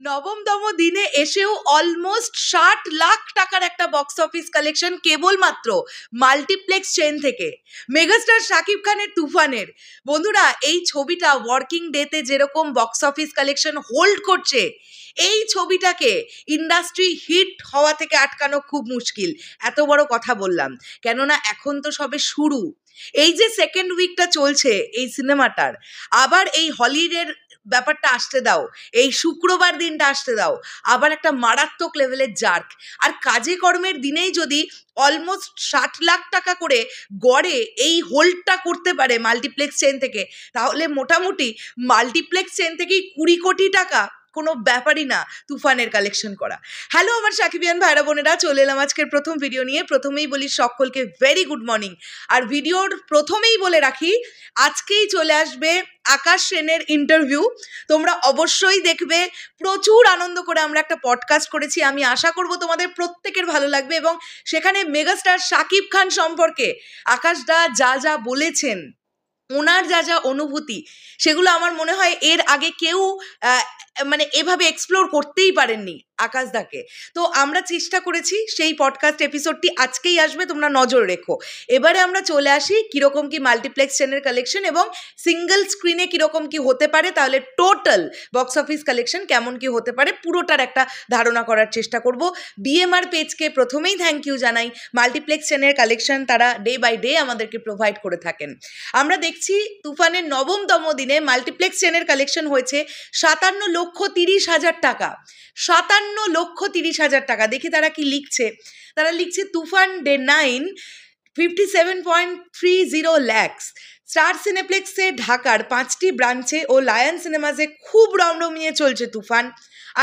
নবমতম দিনে এসেও অলমোস্ট 60 লাখ টাকার একটা বক্স অফিস কালেকশন কেবলমাত্র মাল্টিপ্লেক্স চেন থেকে। মেগাস্টার শাকিব খানের তুফানের। বন্ধুরা, এই ছবিটা ওয়ার্কিং ডেতে যেরকম বক্স অফিস কালেকশন হোল্ড করছে, এই ছবিটাকে ইন্ডাস্ট্রি হিট হওয়া থেকে আটকানো খুব মুশকিল। এত বড় কথা বললাম কেননা এখন তো সবে শুরু। এই যে সেকেন্ড উইকটা চলছে এই সিনেমাটার, আবার এই হলিডের ব্যাপারটা আসতে দাও, এই শুক্রবার দিনটা আসতে দাও, আবার একটা মারাত্মক লেভেলের জার্ক। আর কাজে কর্মের দিনেই যদি অলমোস্ট 60 লাখ টাকা করে গড়ে এই হোল্ডটা করতে পারে মাল্টিপ্লেক্স চেন থেকে, তাহলে মোটামুটি মাল্টিপ্লেক্স চেন থেকেই 20 কোটি টাকা কোনো ব্যাপারই না তুফানের কালেকশন করা। হ্যালো আমার সাকিবিয়ান ভাইরা বোনেরা, চলে এলাম আজকের প্রথম ভিডিও নিয়ে। প্রথমেই বলি সকলকে ভেরি গুড মর্নিং। আর ভিডিওর প্রথমেই বলে রাখি, আজকেই চলে আসবে আকাশ সেনের ইন্টারভিউ। তোমরা অবশ্যই দেখবে, প্রচুর আনন্দ করে আমরা একটা পডকাস্ট করেছি। আমি আশা করব তোমাদের প্রত্যেকের ভালো লাগবে এবং সেখানে মেগাস্টার শাকিব খান সম্পর্কে আকাশদা যা যা বলেছেন, ওনার যা যা অনুভূতি, সেগুলো আমার মনে হয় এর আগে কেউ মানে এভাবে এক্সপ্লোর করতেই পারেননি আকাশদাকে। তো আমরা চেষ্টা করেছি, সেই পডকাস্ট এপিসোডটি আজকেই আসবে, তোমরা নজর রেখো। এবারে আমরা চলে আসি কীরকম কি মাল্টিপ্লেক্স চ্যানেল কালেকশন এবং সিঙ্গেল স্ক্রিনে কীরকম কি হতে পারে, তাহলে টোটাল বক্স অফিস কালেকশন কেমন কি হতে পারে পুরোটার একটা ধারণা করার চেষ্টা করব। বিএমআর পেজকে প্রথমেই থ্যাংক ইউ জানাই। মাল্টিপ্লেক্স চ্যানেল কালেকশন তারা ডে বাই ডে আমাদেরকে প্রোভাইড করে থাকেন। আমরা দেখছি তুফানের নবমতম দিনে মাল্টিপ্লেক্স চেনের কালেকশন হয়েছে 57,30,000 টাকা। 57,30,000 টাকা। দেখি তারা কি লিখছে। তারা লিখছে তুফান ডে 9 57.30 lakhs। স্টার সিনেপ্লেক্সে ঢাকার 5টি ব্রাঞ্চে ও লায়ন সিনেমাসে খুব রমরমিয়ে চলছে তুফান।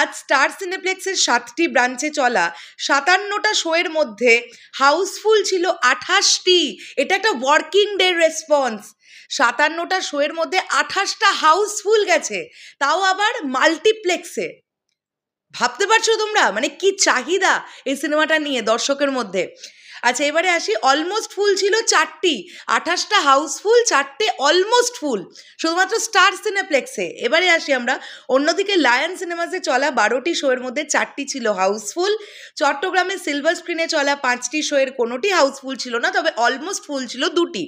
আজ স্টার সিনেপ্লেক্সের 7টি ব্রাঞ্চে চলা 57টা শোয়ের মধ্যে হাউসফুল ছিল 28টি। এটা একটা ওয়ার্কিং ডে রেসপন্স। 57টা শোয়ের মধ্যে 28টা হাউসফুল গেছে, তাও আবার মাল্টিপ্লেক্সে। ভাবতে পারছো তোমরা মানে কি চাহিদা এই সিনেমাটা নিয়ে দর্শকের মধ্যে। আচ্ছা, এবারে আসি। অলমোস্ট ফুল ছিল 4টি, 28টা হাউসফুল, 4টে অলমোস্ট ফুল শুধুমাত্র স্টার সিনেপ্লেক্সে। এবারে আসি আমরা অন্যদিকে লায়ন সিনেমাসে চলা 12টি শোয়ের মধ্যে 4টি ছিল হাউসফুল। চট্টগ্রামে সিলভার স্ক্রিনে চলা 5টি শোয়ের কোনোটি হাউসফুল ছিল না, তবে অলমোস্ট ফুল ছিল 2টি।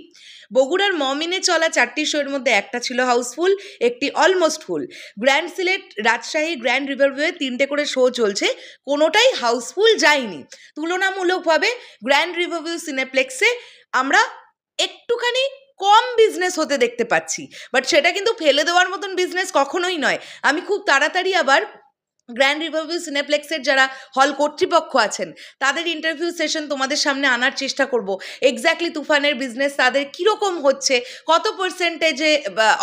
বগুড়ার মমিনে চলা 4টি শোয়ের মধ্যে একটা ছিল হাউসফুল, একটি almost full. Grand Sylhet, Rajshahi, grand রিভারভিউয়ে 3টে করে শো চলছে, কোনোটাই হাউসফুল যায়নি। তুলনামূলকভাবে গ্র্যান্ড রিভারভিউ সিনেপ্লেক্সে আমরা একটুখানি কম বিজনেস হতে দেখতে পাচ্ছি, বাট সেটা কিন্তু ফেলে দেওয়ার মতন বিজনেস কখনোই নয়। আমি খুব তাড়াতাড়ি আবার গ্র্যান্ড রিভারভিউ সিনেপ্লেক্সের যারা হল কর্তৃপক্ষ আছেন তাদের ইন্টারভিউ সেশন তোমাদের সামনে আনার চেষ্টা করব। এক্স্যাক্টলি তুফানের বিজনেস তাদের কীরকম হচ্ছে, কত পার্সেন্টেজে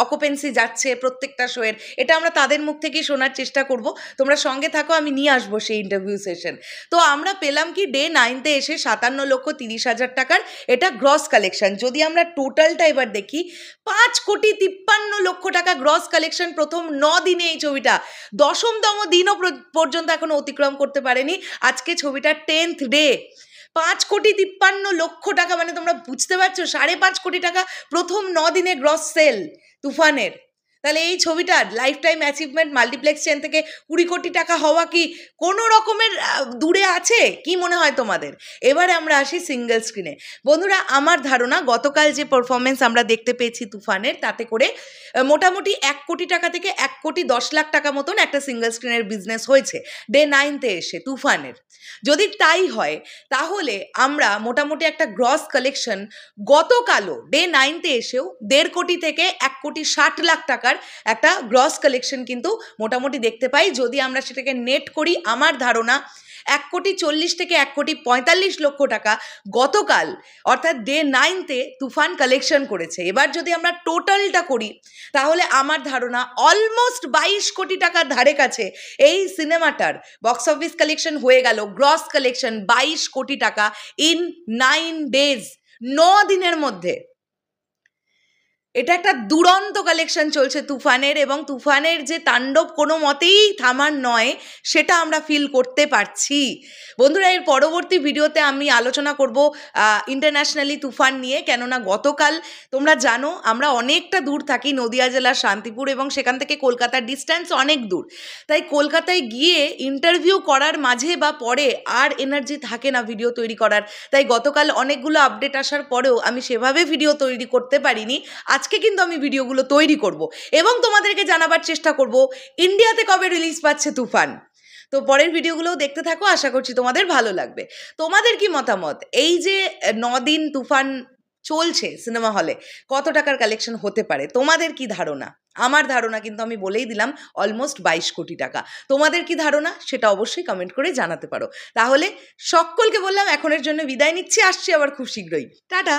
অকুপেন্সি যাচ্ছে প্রত্যেকটা শোয়ের, এটা আমরা তাদের মুখ থেকেই শোনার চেষ্টা করব। তোমরা সঙ্গে থাকো, আমি নিয়ে আসবো সেই ইন্টারভিউ সেশন। তো আমরা পেলাম কি ডে 9তে এসে 57,30,000 টাকার এটা গ্রস কালেকশন। যদি আমরা টোটালটা এবার দেখি, 5,53,00,000 টাকা গ্রস কালেকশন প্রথম 9 দিনে। এই ছবিটা 10তম দিনও পর্যন্ত এখনো অতিক্রম করতে পারেনি। আজকে ছবিটা 10th ডে। 5,53,00,000 টাকা, মানে তোমরা বুঝতে পারছো 5.5 কোটি টাকা প্রথম 9 দিনে গ্রস সেল তুফানের। তাহলে এই ছবিটার life time achievement multiplex chain থেকে 20 কোটি টাকা হওয়া কি কোনো রকমের দূরে আছে? কি মনে হয় তোমাদের? এবারে আমরা আসি সিঙ্গেল স্ক্রিনে। বন্ধুরা, আমার ধারণা গতকাল যে পারফরমেন্স আমরা দেখতে পেয়েছি তুফানের, তাতে করে মোটামুটি 1 কোটি টাকা থেকে 1,10,00,000 টাকা মতন একটা সিঙ্গেল স্ক্রিনের বিজনেস হয়েছে ডে 9তে এসে তুফানের। যদি তাই হয় তাহলে আমরা মোটামুটি একটা গ্রস কালেকশন গতকালও ডে 9তে এসেও 1.5 কোটি থেকে 1,60,00,000 টাকার একটা গ্রস কালেকশন কিন্তু মোটামুটি দেখতে পাই। যদি আমরা সেটাকে নেট করি, আমার ধারণা 1,40,00,000 থেকে 1,45,00,000 টাকা গতকাল অর্থাৎ ডে 9তে তুফান কালেকশন করেছে। এবার যদি আমরা টোটালটা করি তাহলে আমার ধারণা অলমোস্ট 22 কোটি টাকার ধারে কাছে এই সিনেমাটার বক্স অফিস কালেকশন হয়ে গেল। গ্রস কালেকশন 22 কোটি টাকা ইন 9 ডেজ, 9 দিনের মধ্যে। এটা একটা দুরন্ত কালেকশন চলছে তুফানের, এবং তুফানের যে তাণ্ডব কোনো মতেই থামার নয় সেটা আমরা ফিল করতে পারছি। বন্ধুরা, এর পরবর্তী ভিডিওতে আমি আলোচনা করব ইন্টারন্যাশনালি তুফান নিয়ে, কেননা গতকাল তোমরা জানো আমরা অনেকটা দূর থাকি, নদিয়া জেলার শান্তিপুর, এবং সেখান থেকে কলকাতার ডিস্ট্যান্স অনেক দূর। তাই কলকাতায় গিয়ে ইন্টারভিউ করার মাঝে বা পরে আর এনার্জি থাকে না ভিডিও তৈরি করার। তাই গতকাল অনেকগুলো আপডেট আসার পরেও আমি সেভাবে ভিডিও তৈরি করতে পারিনি। আজকে কিন্তু আমি ভিডিওগুলো তৈরি করব এবং তোমাদেরকে জানাবার চেষ্টা করব ইন্ডিয়াতে কবে রিলিজ পাচ্ছে তুফান। তো পরের ভিডিওগুলোও দেখতে থাকো, আশা করছি তোমাদের ভালো লাগবে। তোমাদের কি মতামত, এই যে 9 দিন তুফান চলছে সিনেমা হলে, কত টাকার কালেকশন হতে পারে? তোমাদের কি ধারণা? আমার ধারণা কিন্তু আমি বলেই দিলাম, অলমোস্ট 22 কোটি টাকা। তোমাদের কি ধারণা সেটা অবশ্যই কমেন্ট করে জানাতে পারো। তাহলে সকলকে বললাম, এখনের জন্য বিদায় নিচ্ছি, আসছি আবার খুব শীঘ্রই। টাটা।